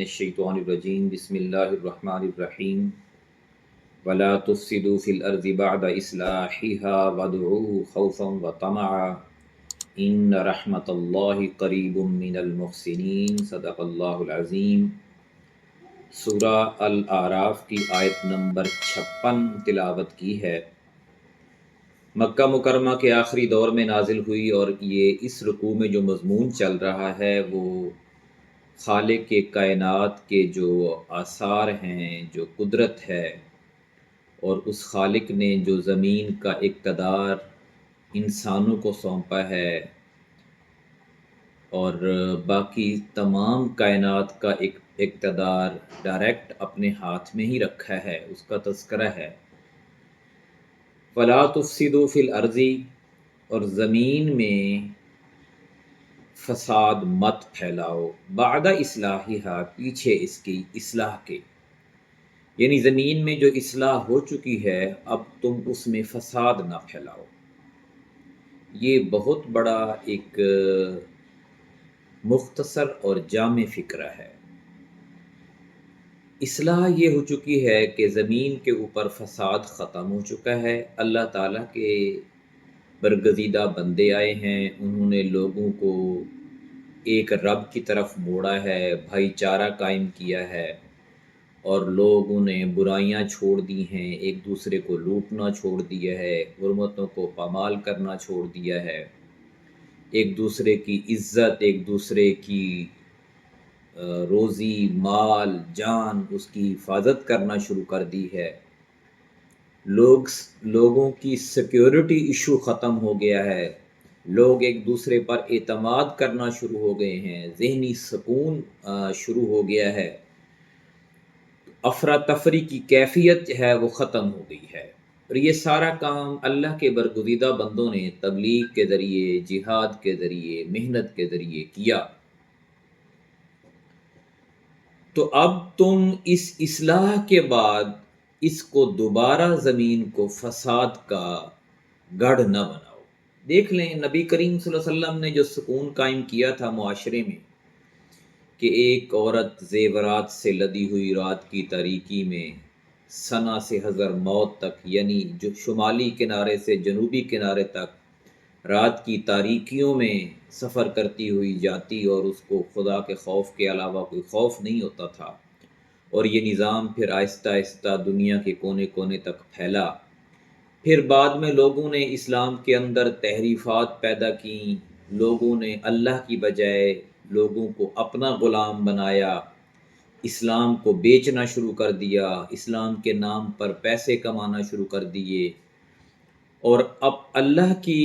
من الشیطان الرجیم بسم اللہ الرحمن الرحیم ولا تفسدوا فی الارض بعد اصلاحها وادعوه خوفا وطمعا ان رحمت اللہ قریب من المحسنین صدق اللہ العظیم۔ سورہ الاعراف کی آیت نمبر 56 تلاوت کی ہے۔ مکہ مکرمہ کے آخری دور میں نازل ہوئی اور یہ اس رکوع میں جو مضمون چل رہا ہے وہ خالق کے کائنات کے جو آثار ہیں، جو قدرت ہے، اور اس خالق نے جو زمین کا اقتدار انسانوں کو سونپا ہے اور باقی تمام کائنات کا اقتدار ڈائریکٹ اپنے ہاتھ میں ہی رکھا ہے، اس کا تذکرہ ہے۔ فلا تفسدوا فی الارض، اور زمین میں فساد مت پھیلاؤ، بعد اصلاحها، پیچھے اس کی اصلاح کے، یعنی زمین میں جو اصلاح ہو چکی ہے اب تم اس میں فساد نہ پھیلاؤ۔ یہ بہت بڑا ایک مختصر اور جامع فکرہ ہے۔ اصلاح یہ ہو چکی ہے کہ زمین کے اوپر فساد ختم ہو چکا ہے، اللہ تعالیٰ کے برگزیدہ بندے آئے ہیں، انہوں نے لوگوں کو ایک رب کی طرف موڑا ہے، بھائی چارہ قائم کیا ہے، اور لوگوں نے برائیاں چھوڑ دی ہیں، ایک دوسرے کو لوٹنا چھوڑ دیا ہے، حرمتوں کو پامال کرنا چھوڑ دیا ہے، ایک دوسرے کی عزت، ایک دوسرے کی روزی مال جان، اس کی حفاظت کرنا شروع کر دی ہے۔ لوگوں کی سیکیورٹی ایشو ختم ہو گیا ہے، لوگ ایک دوسرے پر اعتماد کرنا شروع ہو گئے ہیں، ذہنی سکون شروع ہو گیا ہے، افراتفری کی کیفیت ہے وہ ختم ہو گئی ہے۔ اور یہ سارا کام اللہ کے برگزیدہ بندوں نے تبلیغ کے ذریعے، جہاد کے ذریعے، محنت کے ذریعے کیا۔ تو اب تم اس اصلاح کے بعد اس کو دوبارہ زمین کو فساد کا گڑھ نہ بناؤ۔ دیکھ لیں نبی کریم صلی اللہ علیہ وسلم نے جو سکون قائم کیا تھا معاشرے میں، کہ ایک عورت زیورات سے لدی ہوئی رات کی تاریکی میں ثنا سے حذر موت تک، یعنی جو شمالی کنارے سے جنوبی کنارے تک رات کی تاریکیوں میں سفر کرتی ہوئی جاتی، اور اس کو خدا کے خوف کے علاوہ کوئی خوف نہیں ہوتا تھا، اور یہ نظام پھر آہستہ آہستہ دنیا کے کونے کونے تک پھیلا۔ پھر بعد میں لوگوں نے اسلام کے اندر تحریفات پیدا کیں، لوگوں نے اللہ کی بجائے لوگوں کو اپنا غلام بنایا، اسلام کو بیچنا شروع کر دیا، اسلام کے نام پر پیسے کمانا شروع کر دیے، اور اب اللہ کی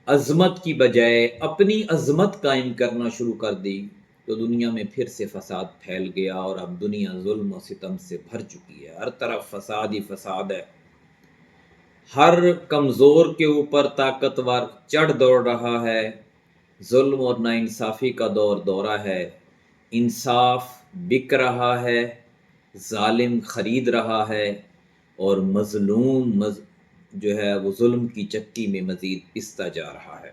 عظمت کی بجائے اپنی عظمت قائم کرنا شروع کر دی، تو دنیا میں پھر سے فساد پھیل گیا، اور اب دنیا ظلم و ستم سے بھر چکی ہے، ہر طرف فساد ہی فساد ہے، ہر کمزور کے اوپر طاقتور چڑھ دوڑ رہا ہے، ظلم اور ناانصافی کا دور دورہ ہے، انصاف بک رہا ہے، ظالم خرید رہا ہے، اور مظلوم جو ہے وہ ظلم کی چکی میں مزید پستا جا رہا ہے۔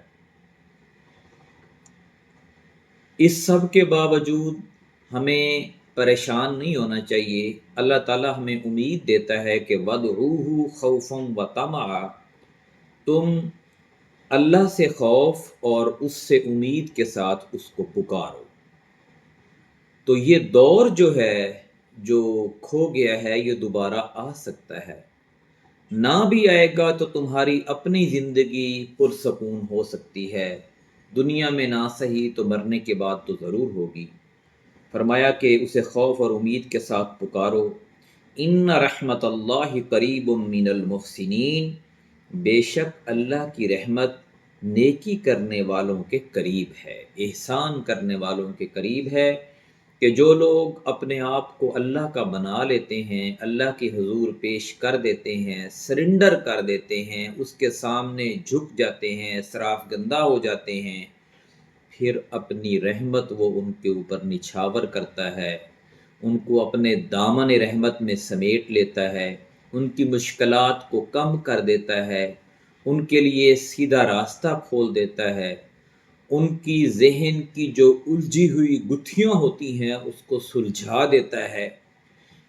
اس سب کے باوجود ہمیں پریشان نہیں ہونا چاہیے۔ اللہ تعالیٰ ہمیں امید دیتا ہے کہ وَادْعُوهُ خَوْفًا وَطَمَعًا، تم اللہ سے خوف اور اس سے امید کے ساتھ اس کو پکارو۔ تو یہ دور جو ہے جو کھو گیا ہے یہ دوبارہ آ سکتا ہے، نہ بھی آئے گا تو تمہاری اپنی زندگی پرسکون ہو سکتی ہے، دنیا میں نہ صحیح تو مرنے کے بعد تو ضرور ہوگی۔ فرمایا کہ اسے خوف اور امید کے ساتھ پکارو۔ ان رحمت اللہ قریب من المحسنین، بے شک اللہ کی رحمت نیکی کرنے والوں کے قریب ہے، احسان کرنے والوں کے قریب ہے، کہ جو لوگ اپنے آپ کو اللہ کا بنا لیتے ہیں، اللہ کے حضور پیش کر دیتے ہیں، سرنڈر کر دیتے ہیں، اس کے سامنے جھک جاتے ہیں، صراف گندہ ہو جاتے ہیں، پھر اپنی رحمت وہ ان کے اوپر نچھاور کرتا ہے، ان کو اپنے دامن رحمت میں سمیٹ لیتا ہے، ان کی مشکلات کو کم کر دیتا ہے، ان کے لیے سیدھا راستہ کھول دیتا ہے، ان کی ذہن کی جو الجھی ہوئی گتھیاں ہوتی ہیں اس کو سلجھا دیتا ہے،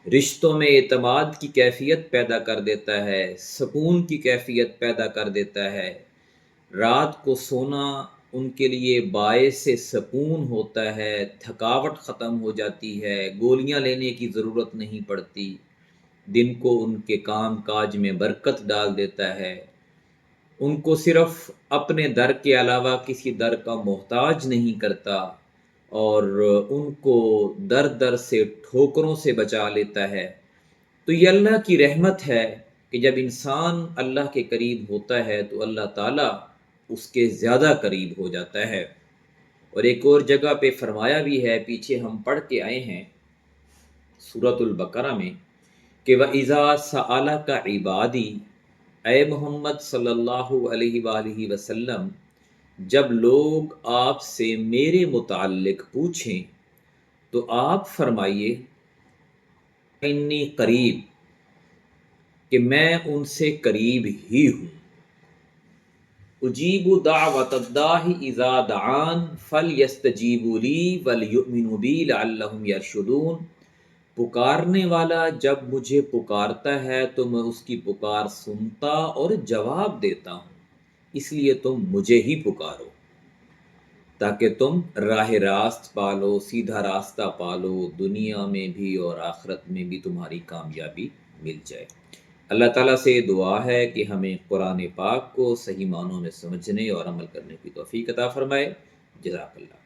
رشتوں میں اعتماد کی کیفیت پیدا کر دیتا ہے، سکون کی کیفیت پیدا کر دیتا ہے۔ رات کو سونا ان کے لیے باعث سکون ہوتا ہے، تھکاوٹ ختم ہو جاتی ہے، گولیاں لینے کی ضرورت نہیں پڑتی، دن کو ان کے کام کاج میں برکت ڈال دیتا ہے، ان کو صرف اپنے در کے علاوہ کسی در کا محتاج نہیں کرتا، اور ان کو در در سے ٹھوکروں سے بچا لیتا ہے۔ تو یہ اللہ کی رحمت ہے کہ جب انسان اللہ کے قریب ہوتا ہے تو اللہ تعالیٰ اس کے زیادہ قریب ہو جاتا ہے۔ اور ایک اور جگہ پہ فرمایا بھی ہے، پیچھے ہم پڑھ کے آئے ہیں سورۃ البقرہ میں، کہ وَإِذَا سَأَلَكَ عِبَادِي، اے محمد صلی اللہ علیہ وآلہ وسلم جب لوگ آپ سے میرے متعلق پوچھیں تو آپ فرمائیے انی قریب، کہ میں ان سے قریب ہی ہوں، اجیب دعوت الداع اذا دعان فلیستجیبوا لی ولیؤمنوا بی لعلہم یرشدون، پکارنے والا جب مجھے پکارتا ہے تو میں اس کی پکار سنتا اور جواب دیتا ہوں، اس لیے تم مجھے ہی پکارو تاکہ تم راہ راست پالو، سیدھا راستہ پالو، دنیا میں بھی اور آخرت میں بھی تمہاری کامیابی مل جائے۔ اللہ تعالیٰ سے دعا ہے کہ ہمیں قرآن پاک کو صحیح معنوں میں سمجھنے اور عمل کرنے کی توفیق عطا فرمائے۔ جزاک اللہ۔